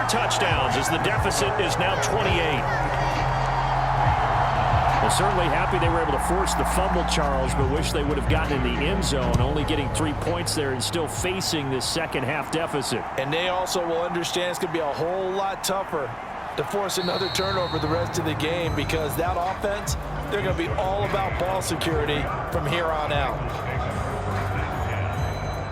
touchdowns as the deficit is now 28. Well, certainly happy they were able to force the fumble, Charles, but wish they would have gotten in the end zone, only getting 3 points there and still facing this second-half deficit. And they also will understand it's going to be a whole lot tougher to force another turnover the rest of the game, because that offense, they're going to be all about ball security from here on out.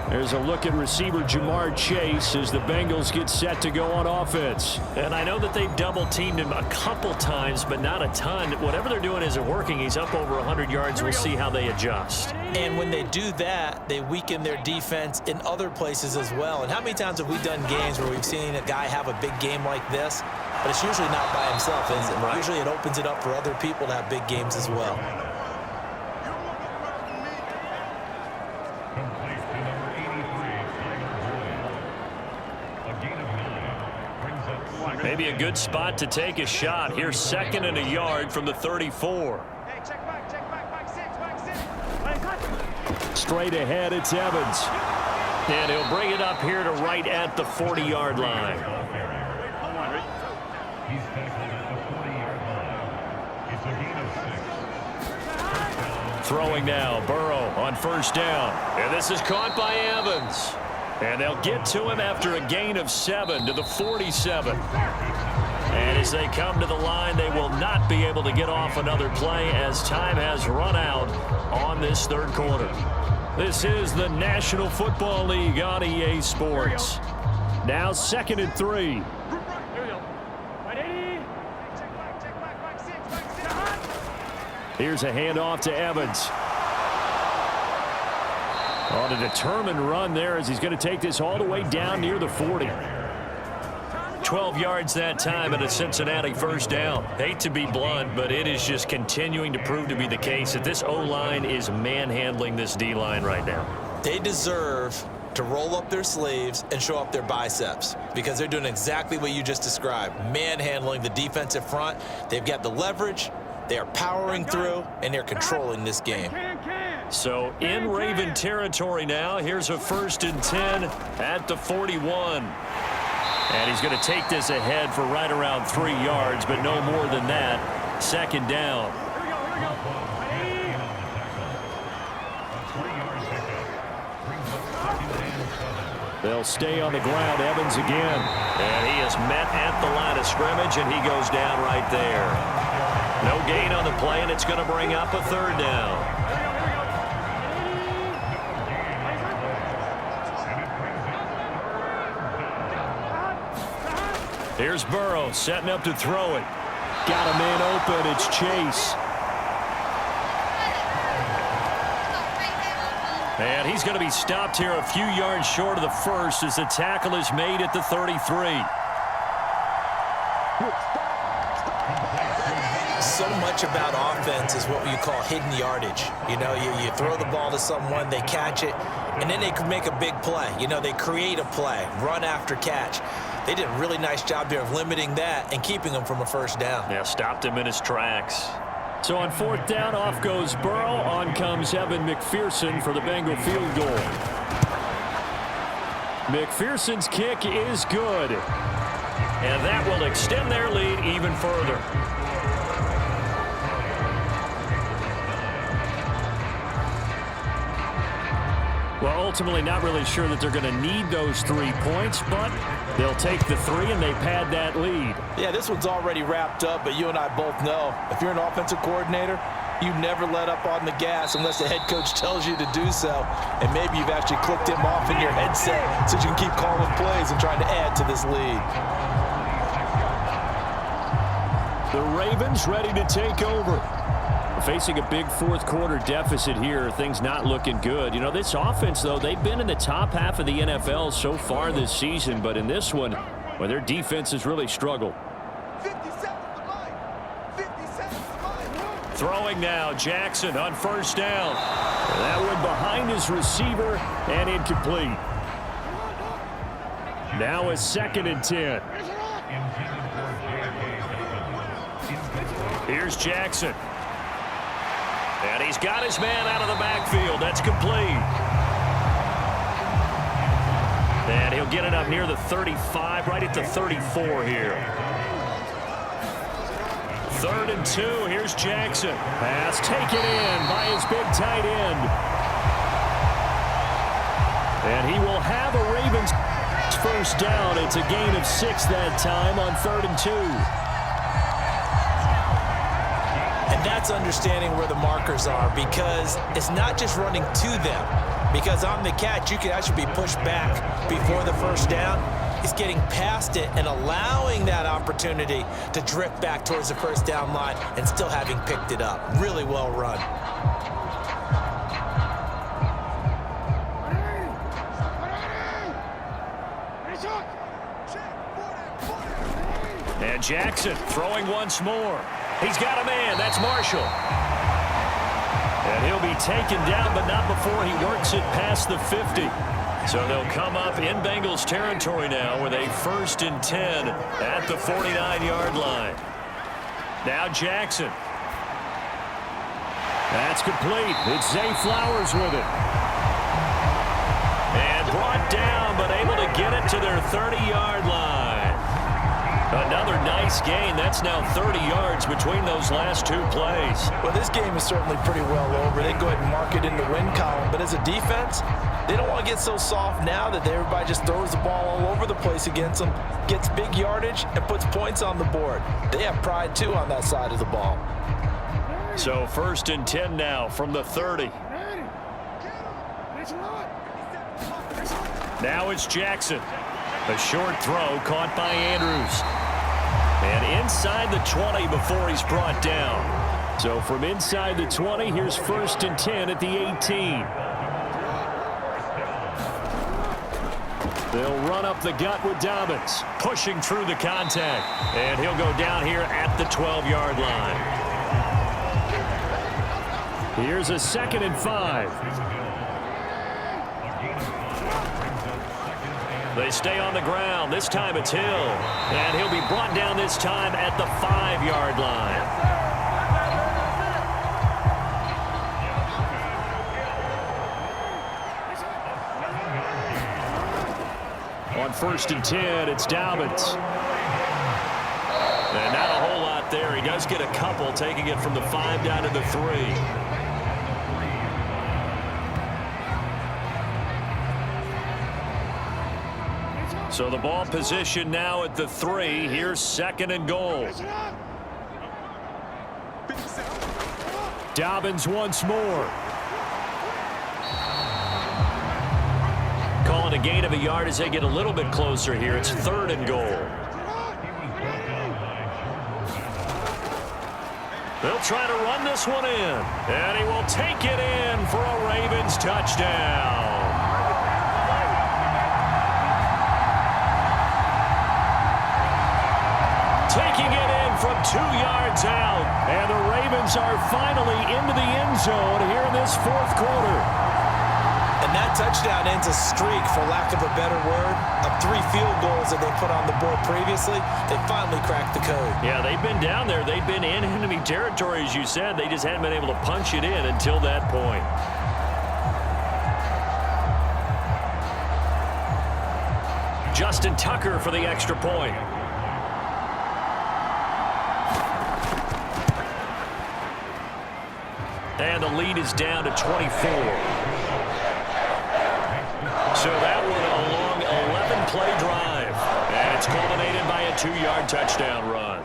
There's a look at receiver Jamar Chase as the Bengals get set to go on offense. And I know that they've double-teamed him a couple times, but not a ton. Whatever they're doing isn't working. He's up over 100 yards. We'll see how they adjust. And when they do that, they weaken their defense in other places as well. And how many times have we done games where we've seen a guy have a big game like this, but it's usually not by himself, is it? Right. Usually it opens it up for other people to have big games as well. Maybe a good spot to take a shot. Here's 2nd and a yard from the 34. Straight ahead, it's Evans. And he'll bring it up here to right at the 40-yard line. Throwing now, Burrow on 1st down. And this is caught by Evans. And they'll get to him after a gain of 7 to the 47. And as they come to the line, they will not be able to get off another play as time has run out on this 3rd quarter. This is the National Football League on EA Sports. Now 2nd and 3. Here's a handoff to Evans. On a determined run there as he's going to take this all the way down near the 40. 12 yards that time and a Cincinnati 1st down. Hate to be blunt, but it is just continuing to prove to be the case that this O-line is manhandling this D-line right now. They deserve to roll up their sleeves and show up their biceps, because they're doing exactly what you just described, manhandling the defensive front. They've got the leverage, they are powering through, and they're controlling this game. So in Raven territory now. Here's a 1st and 10 at the 41. And he's going to take this ahead for right around 3 yards, but no more than that. 2nd down. They'll stay on the ground. Evans again. And he is met at the line of scrimmage, and he goes down right there. No gain on the play, and it's going to bring up a 3rd down. Here's Burrow setting up to throw it. Got a man open. It's Chase. And he's going to be stopped here a few yards short of the 1st as the tackle is made at the 33. So much about offense is what you call hidden yardage. You know, you throw the ball to someone, they catch it, and then they can make a big play. You know, they create a play, run after catch. They did a really nice job there of limiting that and keeping him from a 1st down. Yeah, stopped him in his tracks. So on 4th down, off goes Burrow. On comes Evan McPherson for the Bengal field goal. McPherson's kick is good. And that will extend their lead even further. Well, ultimately not really sure that they're going to need those 3 points, but they'll take the 3 and they pad that lead. Yeah, this one's already wrapped up, but you and I both know if you're an offensive coordinator, you never let up on the gas unless the head coach tells you to do so. And maybe you've actually clicked him off in your headset so you can keep calling plays and trying to add to this lead. The Ravens ready to take over. Facing a big 4th quarter deficit here. Things not looking good. You know, this offense, though, they've been in the top half of the NFL so far this season. But in this one, well, their defense has really struggled. 50 seconds to line. 50 seconds to line. Throwing now, Jackson on 1st down. That one behind his receiver and incomplete. Now a 2nd and 10. Here's Jackson. And he's got his man out of the backfield. That's complete. And he'll get it up near the 35, right at the 34 here. 3rd and 2. Here's Jackson. Pass taken in by his big tight end. And he will have a Ravens first down. It's a gain of 6 that time on 3rd and 2. And that's understanding where the markers are, because it's not just running to them. Because on the catch, you can actually be pushed back before the first down. It's getting past it and allowing that opportunity to drift back towards the first down line and still having picked it up. Really well run. And Jackson throwing once more. He's got a man. That's Marshall. And he'll be taken down, but not before he works it past the 50. So they'll come up in Bengals territory now with a 1st and 10 at the 49-yard line. Now Jackson. That's complete. It's Zay Flowers with it. And brought down, but able to get it to their 30-yard line. Another nice gain. That's now 30 yards between those last 2 plays. Well, this game is certainly pretty well over. They go ahead and mark it in the win column. But as a defense, they don't want to get so soft now that everybody just throws the ball all over the place against them, gets big yardage, and puts points on the board. They have pride, too, on that side of the ball. So 1st and 10 now from the 30. Now it's Jackson. A short throw caught by Andrews. And inside the 20 before he's brought down. So from inside the 20, here's 1st and 10 at the 18. They'll run up the gut with Dobbins, pushing through the contact. And he'll go down here at the 12-yard line. Here's a 2nd and 5. They stay on the ground. This time it's Hill. And he'll be brought down this time at the 5-yard line. On 1st and 10, it's Dobbins. And not a whole lot there. He does get a couple, taking it from the 5 down to the 3. So the ball position now at the 3. Here's 2nd and goal. Dobbins once more. Calling a gain of a yard as they get a little bit closer here. It's 3rd and goal. They'll try to run this one in. And he will take it in for a Ravens touchdown. Taking it in from 2 yards out. And the Ravens are finally into the end zone here in this 4th quarter. And that touchdown ends a streak, for lack of a better word, of 3 field goals that they put on the board previously. They finally cracked the code. Yeah, they've been down there. They've been in enemy territory, as you said. They just hadn't been able to punch it in until that point. Justin Tucker for the extra point. And the lead is down to 24. So that one a long 11-play drive. And it's culminated by a 2-yard touchdown run.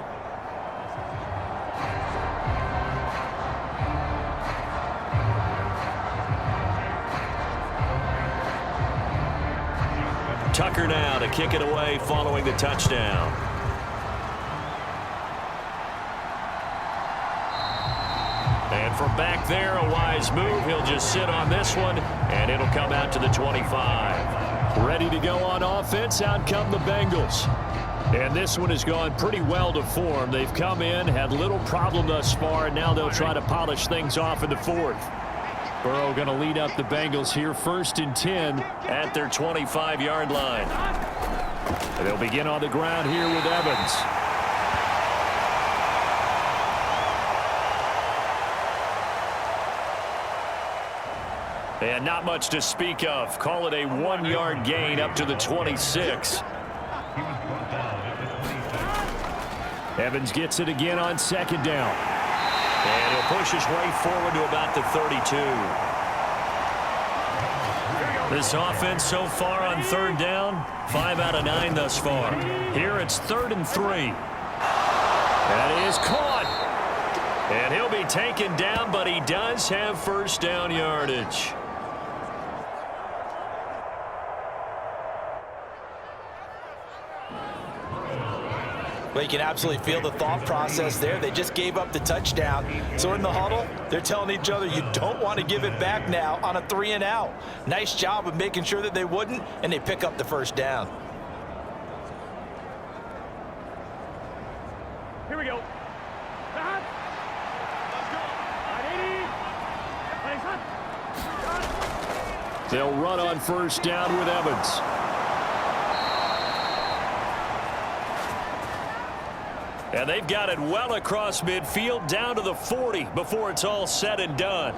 Tucker now to kick it away following the touchdown. And from back there, a wise move. He'll just sit on this one, and it'll come out to the 25. Ready to go on offense. Out come the Bengals. And this one has gone pretty well to form. They've come in, had little problem thus far, and now they'll try to polish things off in the 4th. Burrow going to lead up the Bengals here, 1st and 10 at their 25-yard line. And they'll begin on the ground here with Evans. And not much to speak of. Call it a 1-yard gain up to the 26. Evans gets it again on second down. And he'll push his way forward to about the 32. This offense so far on third down, 5 out of 9 thus far. Here it's 3rd and 3. That is caught. And he'll be taken down, but he does have first down yardage. Well, you can absolutely feel the thought process there. They just gave up the touchdown. So in the huddle, they're telling each other, you don't want to give it back now on a 3-and-out. Nice job of making sure that they wouldn't, and they pick up the first down. Here we go. They'll run on first down with Evans. And they've got it well across midfield down to the 40 before it's all said and done.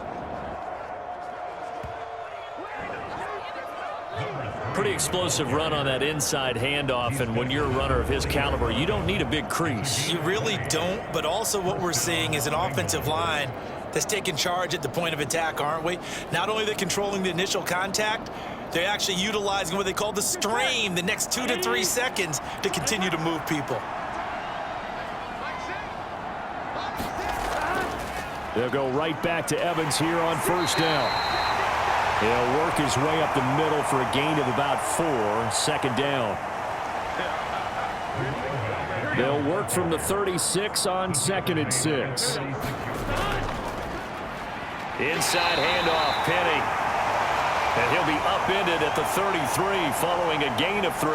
Pretty explosive run on that inside handoff, and when you're a runner of his caliber, you don't need a big crease. You really don't, but also what we're seeing is an offensive line that's taking charge at the point of attack, aren't we? Not only are they controlling the initial contact, they're actually utilizing what they call the strain, the next 2 to 3 seconds to continue to move people. They'll go right back to Evans here on first down. He'll work his way up the middle for a gain of about 4, second down. They'll work from the 36 on 2nd and 6. Inside handoff, Penny. And he'll be upended at the 33 following a gain of 3.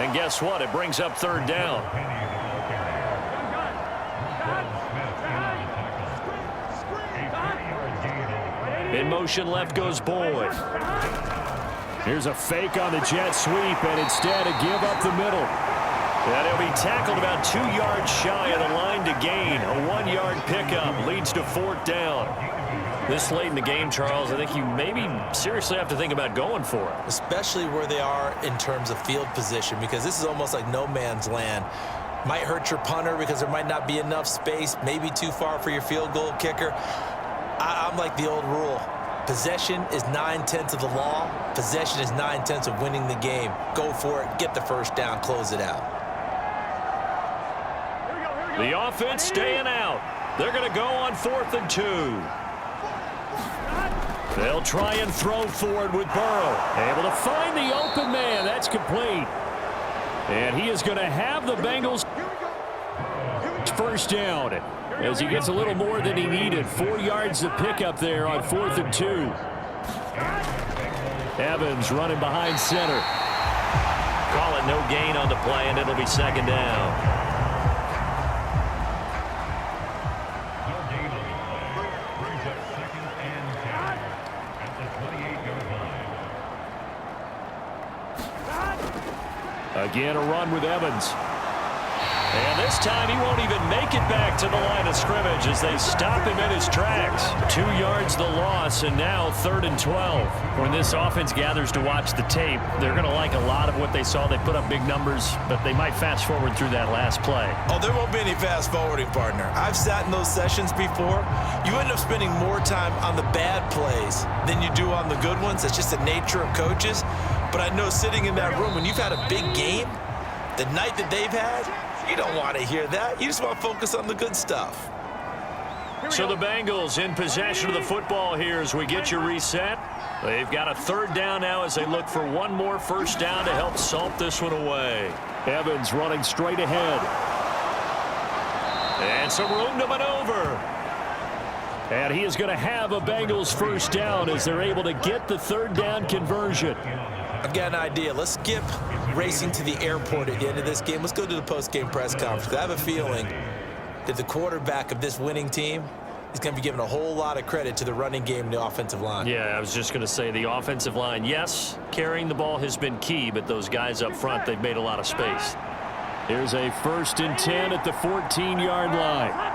And guess what? It brings up 3rd down. In motion left goes Boyd. Here's a fake on the jet sweep, and instead a give up the middle. And he'll be tackled about 2 yards shy of the line to gain. A 1-yard pickup leads to 4th down. This late in the game, Charles, I think you maybe seriously have to think about going for it. Especially where they are in terms of field position, because this is almost like no man's land. Might hurt your punter because there might not be enough space, maybe too far for your field goal kicker. I'm like the old rule. Possession is 9/10 of the law. Possession is 9/10 of winning the game. Go for it. Get the first down. Close it out. The offense staying out. They're going to go on 4th and 2. They'll try and throw forward with Burrow. Able to find the open man. That's complete. And he is going to have the Bengals first down as he gets a little more than he needed. 4 yards to pick up there on 4th and 2. Evans running behind center. Call it no gain on the play, and it'll be 2nd down. Again, a run with Evans. And this time he won't even make it back to the line of scrimmage as they stop him in his tracks. 2 yards the loss, and now 3rd and 12. When this offense gathers to watch the tape, they're going to like a lot of what they saw. They put up big numbers, but they might fast forward through that last play. Oh, there won't be any fast forwarding, partner. I've sat in those sessions before. You end up spending more time on the bad plays than you do on the good ones. It's just the nature of coaches. But I know sitting in that room, when you've had a big game, the night that they've had, you don't want to hear that. You just want to focus on the good stuff. So the Bengals in possession of the football here as we get you reset. They've got a 3rd down now as they look for one more first down to help salt this one away. Evans running straight ahead. And some room to maneuver. And he is going to have a Bengals first down as they're able to get the 3rd down conversion. I've got an idea. Let's skip racing to the airport at the end of this game. Let's go to the post-game press conference. I have a feeling that the quarterback of this winning team is going to be giving a whole lot of credit to the running game and the offensive line. Yeah, I was just going to say the offensive line, yes, carrying the ball has been key, but those guys up front, they've made a lot of space. Here's a 1st and 10 at the 14-yard line.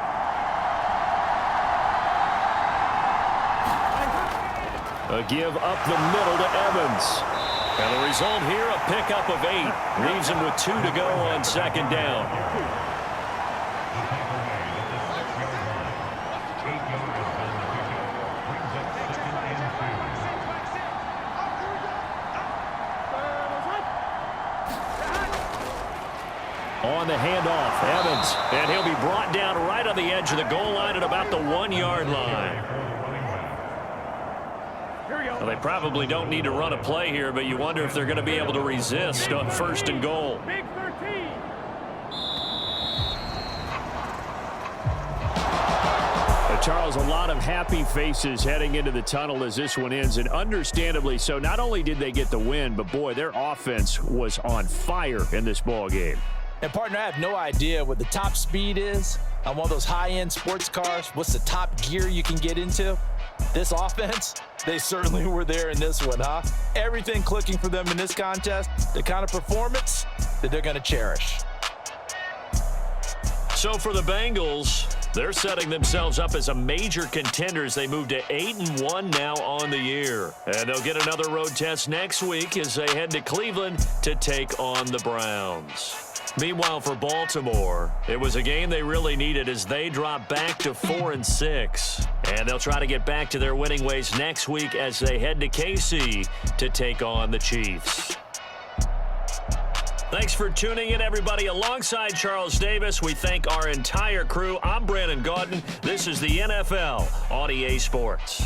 A give up the middle to Evans. And the result here, a pickup of 8. Leaves him with 2 to go on second down. On the handoff, Evans. And he'll be brought down right on the edge of the goal line at about the 1-yard line. Well, they probably don't need to run a play here, but you wonder if they're going to be able to resist on 1st and goal. Big 13. Charles, a lot of happy faces heading into the tunnel as this one ends, and understandably so. Not only did they get the win, but boy, their offense was on fire in this ball game. And partner, I have no idea what the top speed is on one of those high-end sports cars. What's the top gear you can get into? This offense, they certainly were there in this one, huh? Everything clicking for them in this contest, the kind of performance that they're going to cherish. So for the Bengals, they're setting themselves up as a major contender as they move to 8-1 now on the year. And they'll get another road test next week as they head to Cleveland to take on the Browns. Meanwhile, for Baltimore, it was a game they really needed as they drop back to 4-6. And they'll try to get back to their winning ways next week as they head to KC to take on the Chiefs. Thanks for tuning in, everybody. Alongside Charles Davis, we thank our entire crew. I'm Brandon Gaudin. This is the NFL on EA Sports.